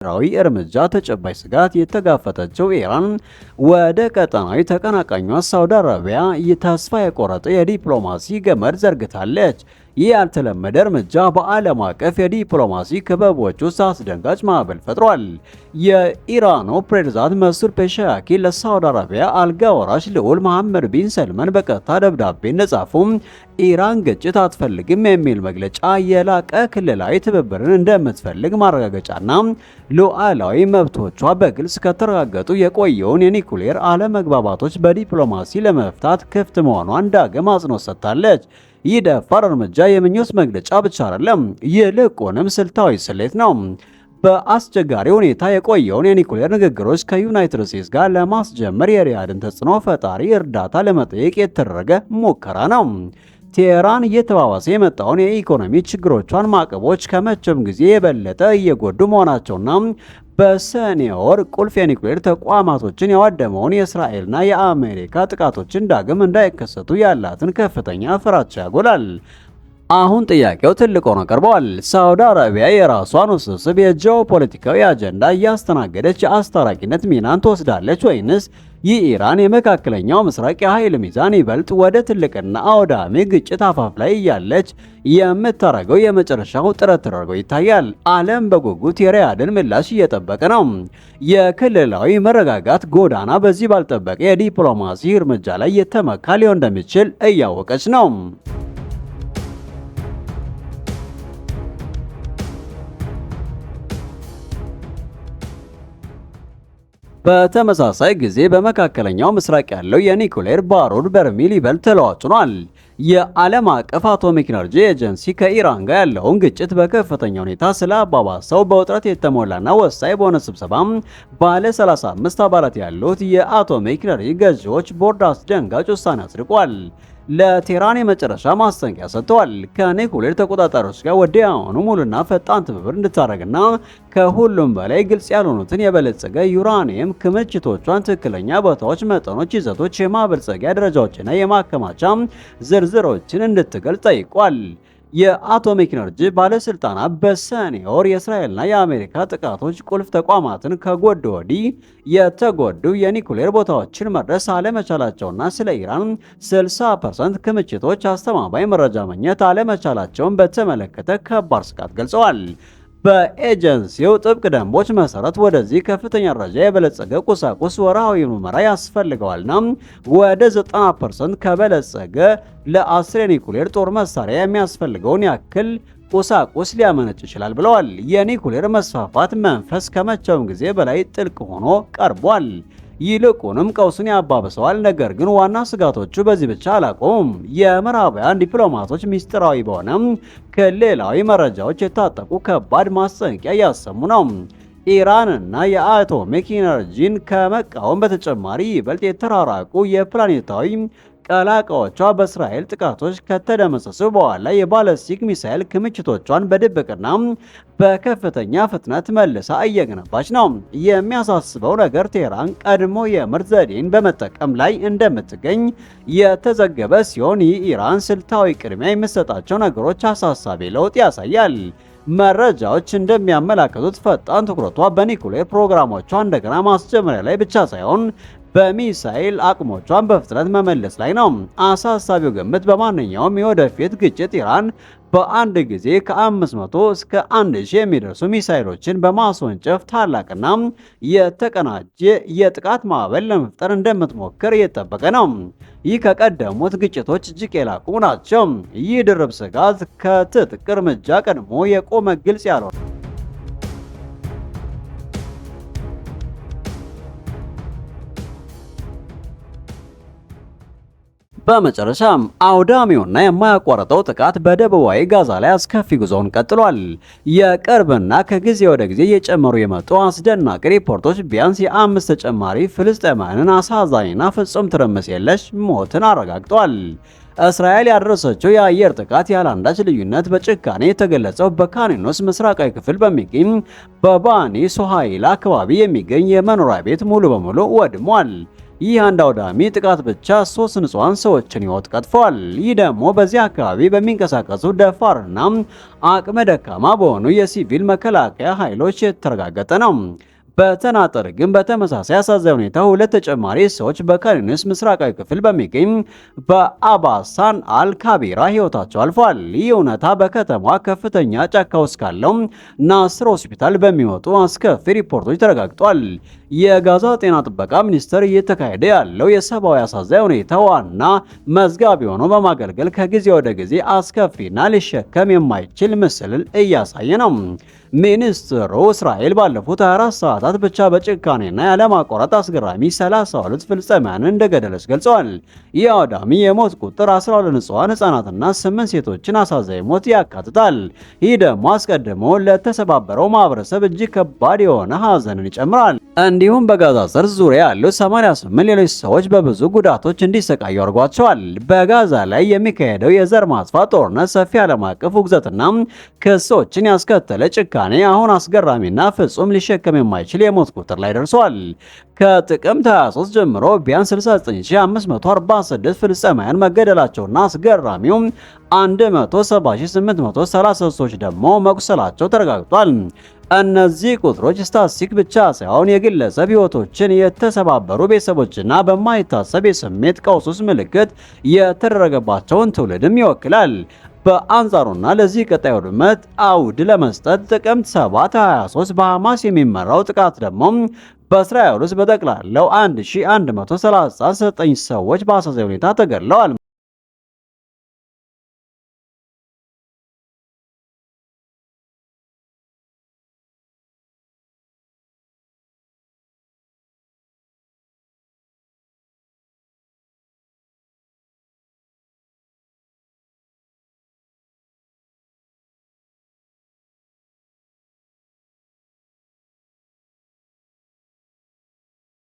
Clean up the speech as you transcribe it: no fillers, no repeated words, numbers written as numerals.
ራዊ እርምጃ ተጨባጭ ስጋት የተጋፈጠችው ኢራን ወደ ቀጠናዊ ተቀናቃኟ ሳውዲ አረቢያ ተስፋ የቆረጠ የዲፕሎማሲ ገመድ ዘርግታለች። ይህ ያልተለመደ እርምጃ በዓለም አቀፍ የዲፕሎማሲ ክበቦች ውስጥ አስደንጋጭ ማዕበል ፈጥሯል። የኢራኑ ፕሬዝዳንት መሱድ ፔዜሽኪያን ለሳውዲ አረቢያ አልጋ ወራሽ ልዑል መሐመድ ቢን ሰልማን በቀጥታ ደብዳቤ እንደጻፉም ኢራን ግጭት አትፈልግም የሚል መግለጫ የላቀ ክልላዊ ትብብርን እንደምትፈልግ ማረጋገጫና ሉዓላዊ መብቶቿ በግልጽ ከተረጋገጡ የቆየውን የኒኩሌር አለመግባባቶች በዲፕሎማሲ ለመፍታት ክፍት መሆኗን ዳግም አጽንኦት ሰጥታለች። ይህ ደፋር እርምጃ የምኞት መግለጫ ብቻ አይደለም፣ ይልቁንም ስልታዊ ስሌት ነው። በአስቸጋሪ ሁኔታ የቆየውን የኒኩሌር ንግግሮች ከዩናይትድ ስቴትስ ጋር ለማስጀመር የሪያድን ተጽዕኖ ፈጣሪ እርዳታ ለመጠየቅ የተደረገ ሙከራ ነው። ቴህራን እየተባባሰ የመጣውን የኢኮኖሚ ችግሮቿን ማዕቀቦች ከመቼም ጊዜ የበለጠ እየጎዱ መሆናቸውና በሰኔ ወር ቁልፍ የኒኩሌር ተቋማቶችን ያወደመውን የእስራኤልና የአሜሪካ ጥቃቶችን ዳግም እንዳይከሰቱ ያላትን ከፍተኛ ፍራቻ ያጎላል። አሁን ጥያቄው ትልቅ ሆኖ ቀርቧል። ሳውዲ አረቢያ የራሷን ውስብስብ የጂኦፖለቲካዊ አጀንዳ እያስተናገደች የአስታራቂነት ሚናን ትወስዳለች ወይንስ የኢራን የመካከለኛው ምስራቅ የኃይል ሚዛን ይበልጥ ወደ ትልቅና አውዳሚ ግጭት አፋፍ ላይ እያለች የምታደርገው የመጨረሻው ጥረት ተደርጎ ይታያል። ዓለም በጉጉት የሪያድን ምላሽ እየጠበቀ ነው። የክልላዊ መረጋጋት ጎዳና በዚህ ባልጠበቀ የዲፕሎማሲ እርምጃ ላይ የተመካ ሊሆን እንደሚችል እያወቀች ነው። በተመሳሳይ ጊዜ በመካከለኛው ምስራቅ ያለው የኒኩሌር ባሩድ በርሜል ይበልጥ ተለዋውጧል። የዓለም አቀፍ አቶሚክ ኤነርጂ ኤጀንሲ ከኢራን ጋር ያለውን ግጭት በከፍተኛ ሁኔታ ስላባባሰው በውጥረት የተሞላና ወሳኝ በሆነ ስብሰባ ባለ 35 አባላት ያሉት የአቶሚክ ኤነርጂ ገዢዎች ቦርድ አስደንጋጭ ውሳኔ አጽድቋል። ለቴህራን የመጨረሻ ማስጠንቀቂያ ሰጥተዋል። ከኒኩሌር ተቆጣጣሪዎች ጋር ወዲያውኑ ሙሉና ፈጣን ትብብር እንድታደርግና ከሁሉም በላይ ግልጽ ያልሆኑትን የበለጸገ ዩራኒየም ክምችቶቿን ትክክለኛ ቦታዎች፣ መጠኖች፣ ይዘቶች፣ የማበልጸጊያ ደረጃዎችና የማከማቻ ዝርዝሮችን እንድትገልጽ ጠይቋል። የአቶሚክ ኤነርጂ ባለስልጣናት በሰኔ ወር የእስራኤልና የአሜሪካ ጥቃቶች ቁልፍ ተቋማትን ከጎዱ ወዲህ የተጎዱ የኒኩሌር ቦታዎችን መድረስ አለመቻላቸውና ስለ ኢራን 60% ክምችቶች አስተማማኝ መረጃ ማግኘት አለመቻላቸውን በተመለከተ ከባድ ስጋት ገልጸዋል። በኤጀንሲው ጥብቅ ደንቦች መሰረት ወደዚህ ከፍተኛ ደረጃ የበለጸገ ቁሳቁስ ወርሃዊ ምርመራ ያስፈልገዋልና ወደ 90% ከበለጸገ ለ10 የኒኩሌር ጦር መሳሪያ የሚያስፈልገውን ያክል ቁሳቁስ ሊያመነጭ ይችላል ብለዋል። የኒኩሌር መስፋፋት መንፈስ ከመቼውም ጊዜ በላይ ጥልቅ ሆኖ ቀርቧል። ይልቁንም ቀውሱን ያባብሰዋል። ነገር ግን ዋና ስጋቶቹ በዚህ ብቻ አላቆሙም። የምዕራባውያን ዲፕሎማቶች ሚስጥራዊ በሆነ ክልላዊ መረጃዎች የታጠቁ ከባድ ማስጠንቀቂያ እያሰሙ ነው። ኢራንና የአቶሚክ ኢነርጂን ከመቃወም በተጨማሪ ይበልጥ የተራራቁ የፕላኔታዊ ቀላቃዎቿ በእስራኤል ጥቃቶች ከተደመሰሱ በኋላ የባለስቲክ ሚሳኤል ክምችቶቿን በድብቅና በከፍተኛ ፍጥነት መልሳ እየገነባች ነው። የሚያሳስበው ነገር ቴህራን ቀድሞ የምርት ዘዴን በመጠቀም ላይ እንደምትገኝ የተዘገበ ሲሆን ይህ ኢራን ስልታዊ ቅድሚያ የሚሰጣቸው ነገሮች አሳሳቢ ለውጥ ያሳያል። መረጃዎች እንደሚያመላክቱት ፈጣን ትኩረቷ በኒኩሌር ፕሮግራሞቿ እንደገና ማስጀመሪያ ላይ ብቻ ሳይሆን በሚሳኤል አቅሞቿን በፍጥነት መመለስ ላይ ነው። አሳሳቢው ግምት በማንኛውም የወደፊት ግጭት ኢራን በአንድ ጊዜ ከ500 እስከ 1000 የሚደርሱ ሚሳኤሎችን በማስወንጨፍ ታላቅና የተቀናጀ የጥቃት ማዕበል ለመፍጠር እንደምትሞክር እየተጠበቀ ነው። ይህ ከቀደሙት ግጭቶች እጅግ የላቁ ናቸው። ይህ ድርብ ስጋት ከትጥቅ እርምጃ ቀድሞ የቆመ ግልጽ ያልሆነ በመጨረሻም አውዳሚውና የማያቋርጠው ጥቃት በደቡባዊ ጋዛ ላይ አስከፊ ጉዞውን ቀጥሏል። የቅርብና ከጊዜ ወደ ጊዜ እየጨመሩ የመጡ አስደናቂ ሪፖርቶች ቢያንስ የ5 ተጨማሪ ፍልስጤማውያንን አሳዛኝና ፍጹም ትርምስ የለሽ ሞትን አረጋግጧል። እስራኤል ያደረሰችው የአየር ጥቃት ያለአንዳች ልዩነት በጭካኔ የተገለጸው በካን ዩኒስ ምስራቃዊ ክፍል በሚገኝ በባኒ ሶሃይላ አካባቢ የሚገኝ የመኖሪያ ቤት ሙሉ በሙሉ ወድሟል። ይህ አንድ አውዳሚ ጥቃት ብቻ 3 ንጹሃን ሰዎችን ሕይወት ቀጥፏል። ይህ ደግሞ በዚህ አካባቢ በሚንቀሳቀሱ ደፋርና አቅመ ደካማ በሆኑ የሲቪል መከላከያ ኃይሎች የተረጋገጠ ነው። በተናጠር ግን በተመሳሳይ አሳዛኝ ሁኔታ 2 ተጨማሪ ሰዎች በካን ምስራቃዊ ክፍል በሚገኝ በአባሳን አልካቢራ ሕይወታቸው አልፏል። ይህ እውነታ በከተማዋ ከፍተኛ ጫካ ውስጥ ካለው ናስር ሆስፒታል በሚወጡ አስከፊ ሪፖርቶች ተረጋግጧል። የጋዛ ጤና ጥበቃ ሚኒስቴር እየተካሄደ ያለው የሰብአዊ አሳዛኝ ሁኔታ ዋና መዝጋቢ ሆኖ በማገልገል ከጊዜ ወደ ጊዜ አስከፊና ሊሸከም የማይችል ምስል እያሳየ ነው። ሚኒስትሩ እስራኤል ባለፉት 24 ሰዓታት ብቻ በጭካኔና ያለማቋረጥ አስገራሚ 32 ፍልስጤማውያንን እንደገደለች ገልጸዋል። ይህ አውዳሚ የሞት ቁጥር 12 ንጹሃን ሕፃናትና 8 ሴቶችን አሳዛኝ ሞት ያካትታል። ይህ ደግሞ አስቀድሞ ለተሰባበረው ማህበረሰብ እጅግ ከባድ የሆነ ሐዘንን ይጨምራል። እንዲሁም በጋዛ ሰርጥ ዙሪያ ያሉ 88 ሌሎች ሰዎች በብዙ ጉዳቶች እንዲሰቃዩ አድርጓቸዋል። በጋዛ ላይ የሚካሄደው የዘር ማጥፋት ጦርነት ሰፊ ዓለም አቀፍ ውግዘትና ክሶችን ያስከተለ ጭካኔ አሁን አስገራሚና ፍጹም ሊሸከም የማይችል የሞት ቁጥር ላይ ደርሷል። ከጥቅምት 23 ጀምሮ ቢያንስ 69546 ፍልስጤማውያን መገደላቸውና አስገራሚው 170830 ሰዎች ደግሞ መቁሰላቸው ተረጋግጧል። እነዚህ ቁጥሮች ስታቲስቲክ ብቻ ሳይሆን የግለሰብ ሕይወቶችን፣ የተሰባበሩ ቤተሰቦችና በማይታሰብ የስሜት ቀውስ ውስጥ ምልክት የተደረገባቸውን ትውልድም ይወክላል። በአንጻሩና ለዚህ ቀጣይ ውድመት አውድ ለመስጠት ጥቅምት 7 23 በሐማስ የሚመራው ጥቃት ደግሞ በእስራኤል ውስጥ በጠቅላላው 1139 ሰዎች በአሳዛኝ ሁኔታ ተገድለዋል።